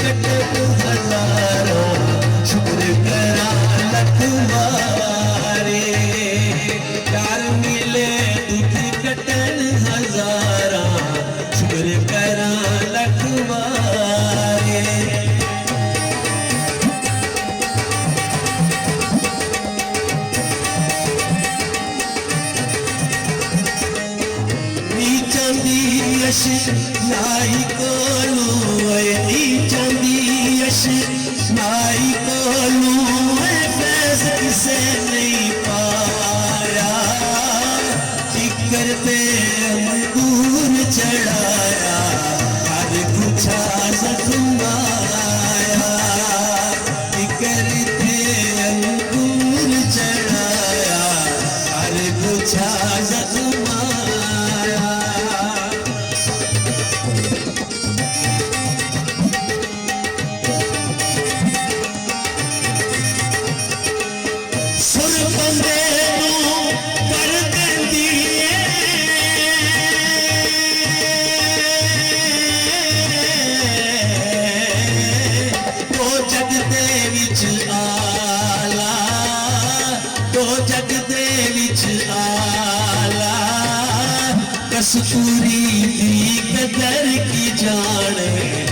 कटक हजारा शुक्र करा लख मारे प्यार मिले दुख कटन हजारा शुक्र करा लख मारे यश नाई कोलू नी यश नाई कोलू फैज किसे नहीं पाया फिकर पे अंगूर चढ़ाया हर कुछा जख्माया फिकर पे अंगूर चढ़ाया हर कुछा जख्माया कस्तूरी दी कदर की जाने